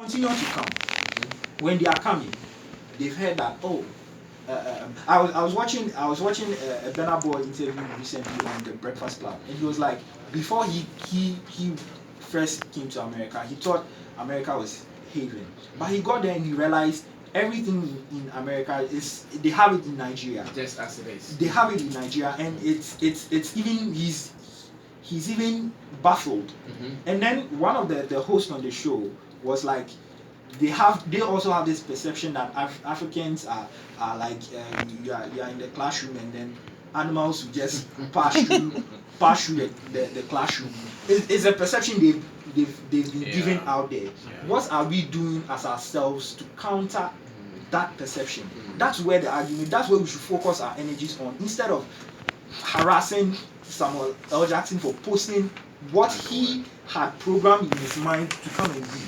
continue to come. When they are coming, they've heard that I was watching a Burna Boy interview recently on the Breakfast Club, and he was like, before he first came to America, he thought America was haven, but he got there and he realized everything in America is they have it in Nigeria. Just as it is. They have it in Nigeria, and it's even he's even baffled. And then one of the hosts on the show was like, they also have this perception that Africans are like you are in the classroom and then animals will just pass through the classroom. It's a perception they've been given out there. What are we doing as ourselves to counter that perception? That's where that's where we should focus our energies on, instead of harassing Samuel L. Jackson for posting what he had programmed in his mind to come and do.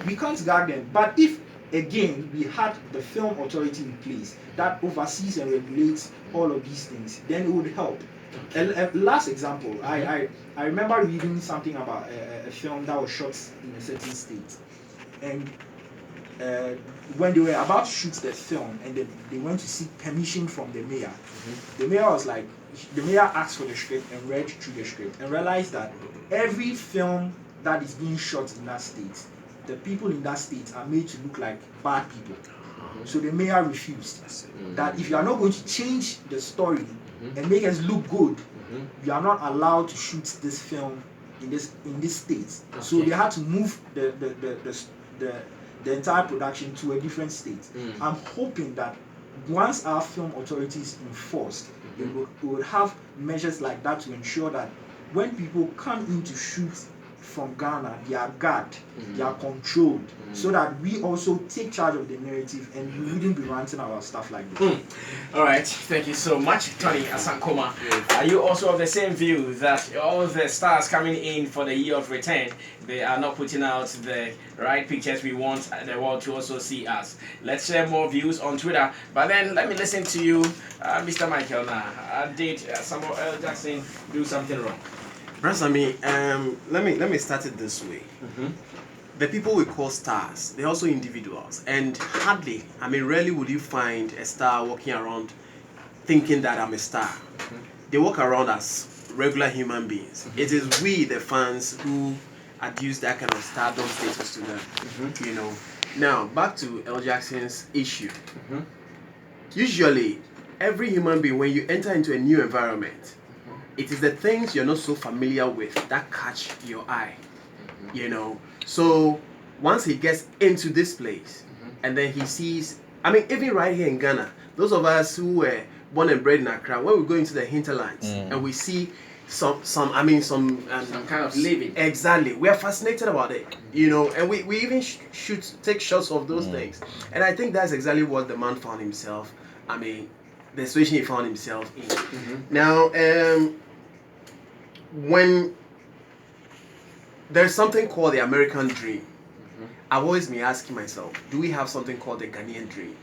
We can't guard them. But if again we had the film authority in place that oversees and regulates all of these things, then it would help. A last example, I remember reading something about a film that was shot in a certain state, and when they were about to shoot the film and they went to seek permission from the mayor, the mayor asked for the script and read through the script and realized that every film that is being shot in that state, the people in that state are made to look like bad people. So the mayor refused. That if you are not going to change the story and make us look good, you are not allowed to shoot this film in this state. So they had to move the entire production to a different state. I'm hoping that once our film authority is enforced, we would have measures like that to ensure that when people come in to shoot from Ghana, they are guarded, they are controlled, so that we also take charge of the narrative and we wouldn't be ranting about stuff like this. All right, thank you so much, Tony Asankoma. Are you also of the same view that all the stars coming in for the year of return, they are not putting out the right pictures we want the world to also see us? Let's share more views on Twitter, but then let me listen to you, Mr. Michael. Now, did Samuel L. Jackson do something wrong? Rasami, let me start it this way. The people we call stars, they're also individuals, and rarely would you find a star walking around thinking that I'm a star. They walk around as regular human beings. It is we, the fans, who adduce that kind of stardom status to them. Now back to L. Jackson's issue. Usually, every human being, when you enter into a new environment, it is the things you're not so familiar with that catch your eye, So once he gets into this place, and then he sees, even right here in Ghana, those of us who were born and bred in Accra, when we go into the hinterlands and we see some kind of living. Exactly, we are fascinated about it, and we even take shots of those things, and I think that's exactly what the man found himself. The situation he found himself in. Now, when there's something called the American dream, I've always been asking myself, do we have something called the Ghanaian dream?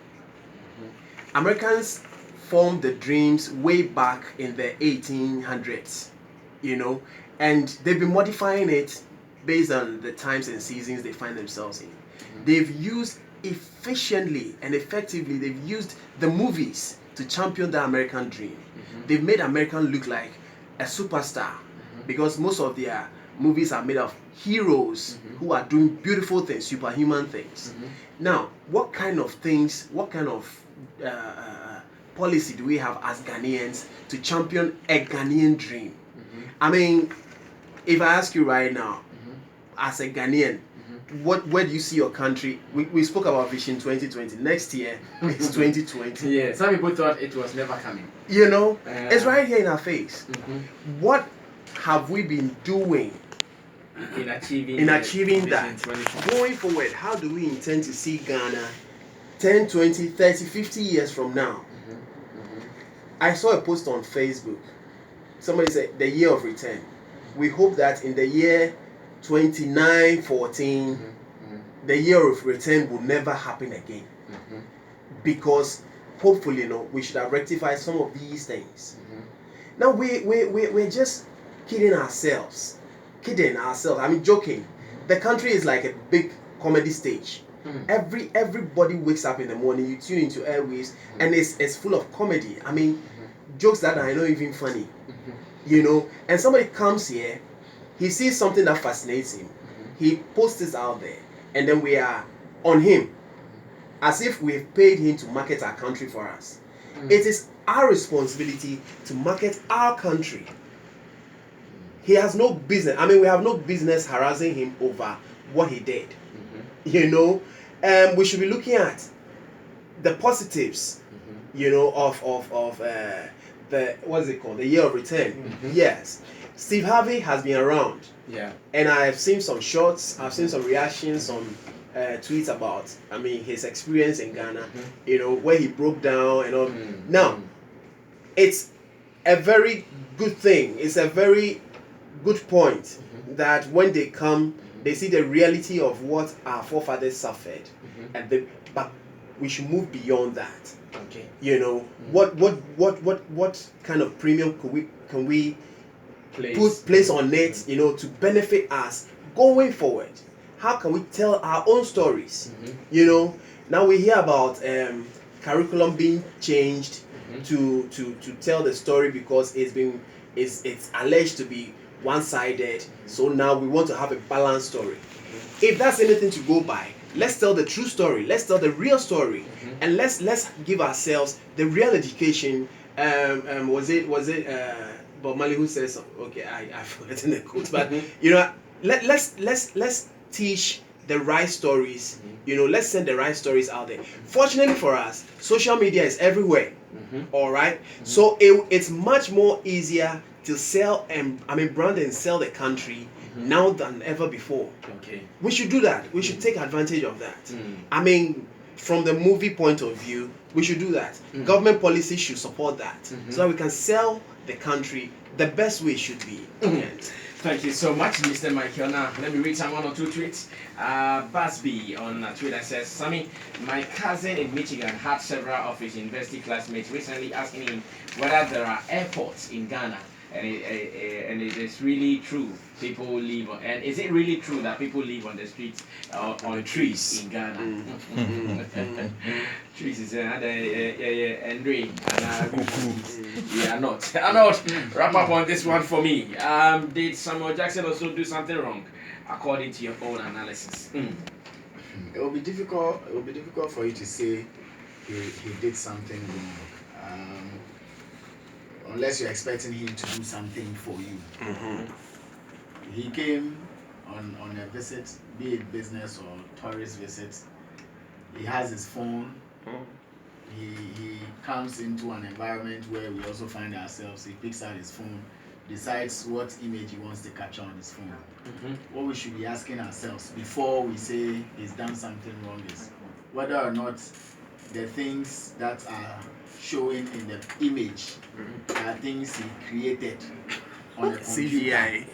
Americans formed the dreams way back in the 1800s, and they've been modifying it based on the times and seasons they find themselves in. They've used efficiently and effectively, they've used the movies to champion the American dream. They've made American look like a superstar, because most of their movies are made of heroes who are doing beautiful things, superhuman things. Now, what kind of policy do we have as Ghanaians to champion a Ghanaian dream? If I ask you right now, as a Ghanaian, where do you see your country? We spoke about Vision 2020. Next year is 2020. Yeah, some people thought it was never coming. It's right here in our face. What have we been doing in achieving that? Going forward, how do we intend to see Ghana 10, 20, 30, 50 years from now? I saw a post on Facebook. Somebody said, the year of return. We hope that in the year 2914, the year of return will never happen again. Because hopefully, we should have rectified some of these things. Now, we're just kidding ourselves. Joking. The country is like a big comedy stage. Everybody wakes up in the morning, you tune into airwaves, and it's full of comedy. I mean, jokes that are not even funny, you know. And somebody comes here, he sees something that fascinates him, he posts it out there, and then we are on him, as if we've paid him to market our country for us. It is our responsibility to market our country. He has no business. I mean, we have no business harassing him over what he did. You know, we should be looking at the positives. You know, of the what's it called? The year of return. Yes, Steve Harvey has been around. Yeah. And I've seen some shorts. I've seen some reactions, some tweets about, I mean, his experience in Ghana. You know, where he broke down and all. Now, it's a very good thing. It's a very good point that when they come, they see the reality of what our forefathers suffered, and but we should move beyond that. Okay. You know, what kind of premium can we place on it? You know, to benefit us going forward. How can we tell our own stories? You know, now we hear about curriculum being changed to tell the story because it's alleged to be one-sided. So now we want to have a balanced story. If that's anything to go by, let's tell the true story. Let's tell the real story, and let's give ourselves the real education. Was it Bob Marley who says so? Okay, I've forgotten the quote, but you know, let's teach the right stories. You know, let's send the right stories out there. Fortunately for us, social media is everywhere. All right, so it's much more easier to sell and brand and sell the country now than ever before. Okay, we should do that. We should take advantage of that. I mean, from the movie point of view, we should do that. Government policy should support that, so that we can sell the country the best way should be. Thank you so much, Mr. Michael. Now, let me read some one or two tweets. Busby on Twitter says, Sammy, my cousin in Michigan had several of his university classmates recently asking him whether there are airports in Ghana. And it is really true. People live on, and is it really true that people live on the streets on trees in Ghana? Trees is Andre, we are not. Arnold, wrap up on this one for me. Did Samuel Jackson also do something wrong, according to your own analysis? It will be difficult. It will be difficult for you to say he did something wrong. Unless you're expecting him to do something for you. He came on a visit, be it business or tourist visit. He has his phone. He comes into an environment where we also find ourselves. He picks out his phone, decides what image he wants to capture on his phone. What we should be asking ourselves before we say he's done something wrong is whether or not the things that are showing in the image are things he created on a computer,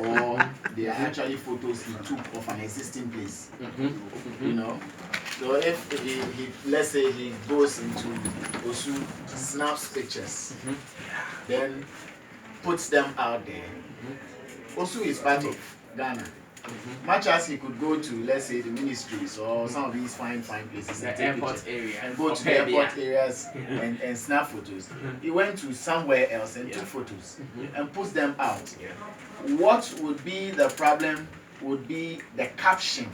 or they are actually photos he took of an existing place. You know, so if he let's say he goes into Osu, snaps pictures, then puts them out there. Osu is part of Ghana. Much as he could go to, let's say, the ministries or some of these fine places, the airport area, and go to the airport areas and snap photos. He went to somewhere else and took photos and put them out. What would be the problem would be the caption.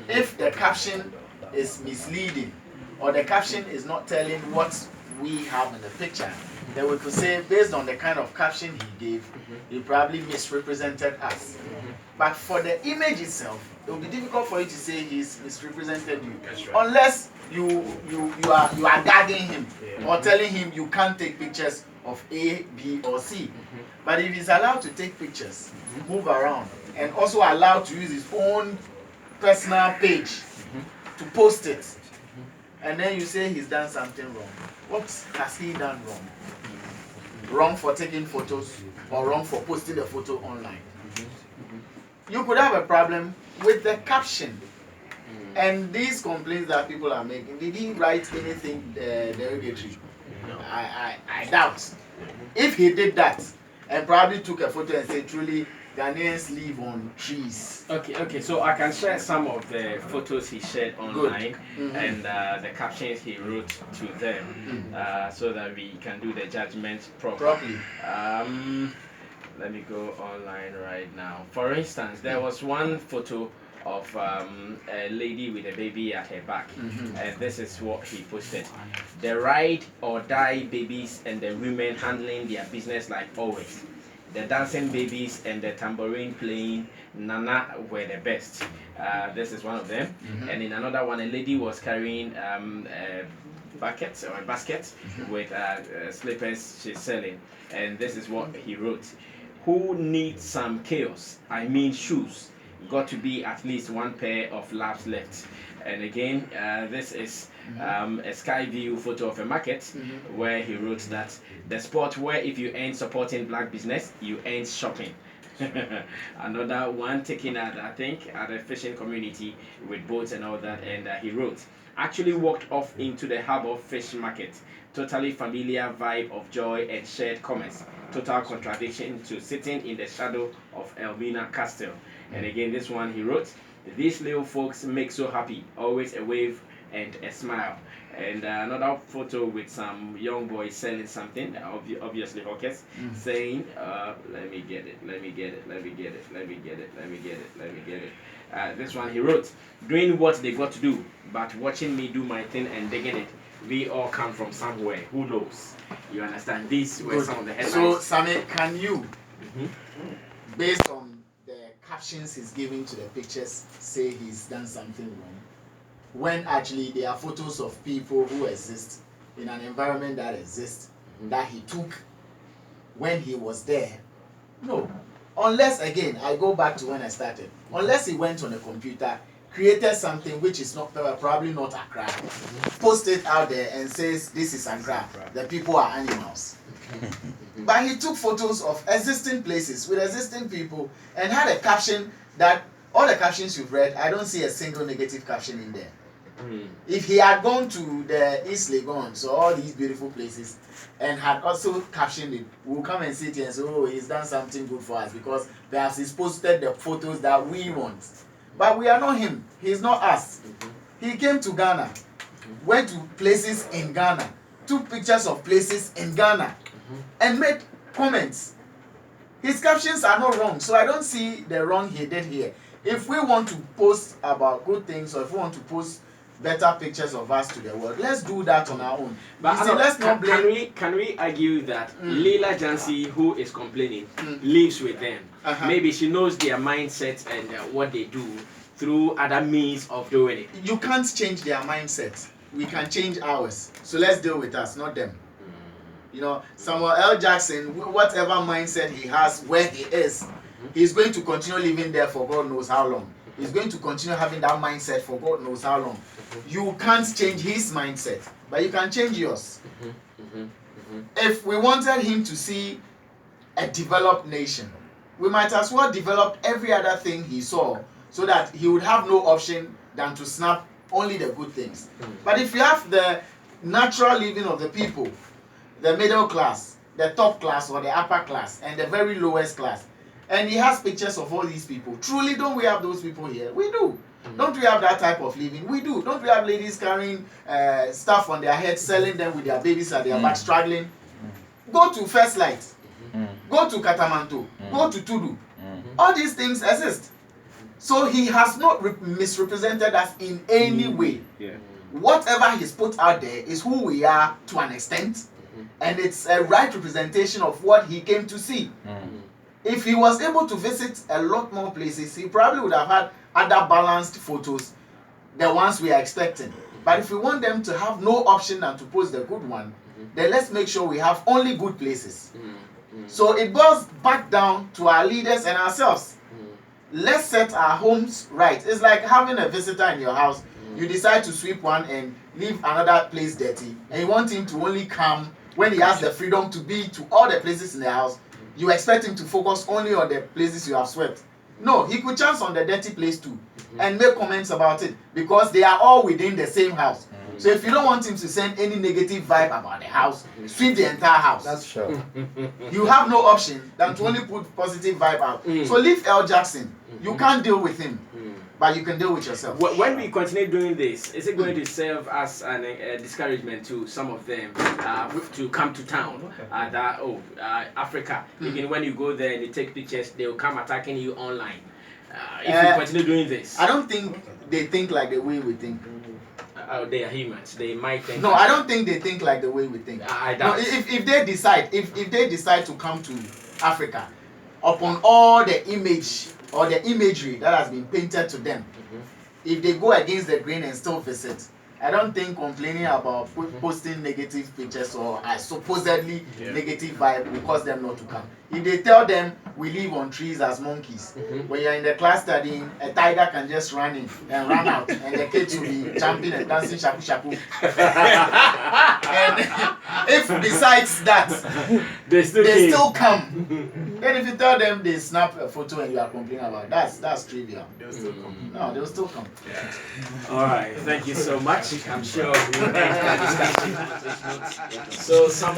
If the caption is misleading or the caption is not telling what we have in the picture, then we could say, based on the kind of caption he gave, he probably misrepresented us. But for the image itself, it will be difficult for you to say he's misrepresented you, unless you are gagging him or telling him you can't take pictures of A, B, or C. But if he's allowed to take pictures, move around, and also allowed to use his own personal page to post it, and then you say he's done something wrong, what has he done wrong? Wrong for taking photos or wrong for posting the photo online? You could have a problem with the caption. And these complaints that people are making, did he write anything derogatory? I doubt. If he did that and probably took a photo and said, truly, Ghanaians live on trees. Okay. So I can share some of the photos he shared online and the captions he wrote to them, so that we can do the judgment properly. Let me go online right now. For instance, there was one photo of a lady with a baby at her back, and this is what he posted: the ride or die babies and the women handling their business like always. The dancing babies and the tambourine playing Nana were the best. This is one of them. And in another one, a lady was carrying a bucket or a basket with slippers she's selling. And this is what he wrote: who needs some chaos? I mean shoes. Got to be at least one pair of laps left. And again, this is a sky view photo of a market where he wrote that the spot where if you ain't supporting black business, you ain't shopping. Another one taken at, I think, at a fishing community with boats and all that, and he wrote, actually walked off into the harbor fish market. Totally familiar vibe of joy and shared commerce. Total contradiction to sitting in the shadow of Elmina Castle. And again, this one he wrote, these little folks make so happy, always a wave and a smile. And another photo with some young boys selling something, obviously hawkers, saying, let me get it. This one he wrote, doing what they got to do, but watching me do my thing and digging it. We all come from somewhere, who knows? You understand? These were some of the headlines. So, Sammy, can you, based on the captions he's giving to the pictures, say he's done something wrong, when actually there are photos of people who exist in an environment that exists, that he took when he was there? No. Unless, again, I go back to when I started, unless he went on a computer, created something which is not probably not Accra, post it out there and says this is Accra, the people are animals. But he took photos of existing places with existing people and had a caption that, all the captions you've read, I don't see a single negative caption in there. If he had gone to the East Legon, so all these beautiful places, and had also captioned it, we'll come and sit here and say, oh, he's done something good for us, because perhaps he's posted the photos that we want. But we are not him. He's not us. He came to Ghana, went to places in Ghana, took pictures of places in Ghana, and made comments. His captions are not wrong, so I don't see the wrong he did here. If we want to post about good things, or if we want to post better pictures of us to the world, let's do that on our own. But see, let's not blame. Can we argue that Leila Jansi, who is complaining, lives with them? Maybe she knows their mindset and what they do through other means of doing it. You can't change their mindset. We can change ours. So let's deal with us, not them. You know, Samuel L. Jackson, whatever mindset he has where he is, he's going to continue living there for God knows how long. He's going to continue having that mindset for God knows how long. You can't change his mindset, but you can change yours. If we wanted him to see a developed nation, we might as well develop every other thing he saw, so that he would have no option than to snap only the good things. But if you have the natural living of the people, the middle class, the top class or the upper class, and the very lowest class, and he has pictures of all these people, truly don't we have those people here? We do. Don't we have that type of living? We do. Don't we have ladies carrying stuff on their head, selling them with their babies at their back, struggling? Go to First Light. Go to Katamanto. Go to Tudu. All these things exist. So he has not misrepresented us in any way. Whatever he's put out there is who we are to an extent, and it's a right representation of what he came to see. If he was able to visit a lot more places, he probably would have had other balanced photos, the ones we are expecting. But if we want them to have no option than to post the good one, then let's make sure we have only good places. So it boils back down to our leaders and ourselves. Let's set our homes right. It's like having a visitor in your house. You decide to sweep one and leave another place dirty, and you want him to only come when he has the freedom to be to all the places in the house. You expect him to focus only on the places you have swept. No, he could chance on the dirty place too and make comments about it, because they are all within the same house. So if you don't want him to send any negative vibe about the house, sweep the entire house. That's sure. You have no option than to only put positive vibe out. So leave L. Jackson. You can't deal with him, but you can deal with yourself. When we continue doing this, is it going to serve as a discouragement to some of them to come to town? Africa, even when you go there and you take pictures, they will come attacking you online. If you continue doing this, I don't think they think like the way we think. They are humans. They might think. No, I don't think they think like the way we think. I doubt. No, if they decide to come to Africa, upon all the image or the imagery that has been painted to them, if they go against the grain and still visit, I don't think complaining about posting negative pictures or supposedly negative vibe will cause them not to come. If they tell them we live on trees as monkeys, when you're in the class studying, a tiger can just run in and run out, and the kids will be jumping and dancing shaku shaku. And if besides that, they still come, then if you tell them they snap a photo and you are complaining about that's trivial. They'll still come. No, they'll still come. All right, thank you so much. I'm sure we'll end the discussion. So some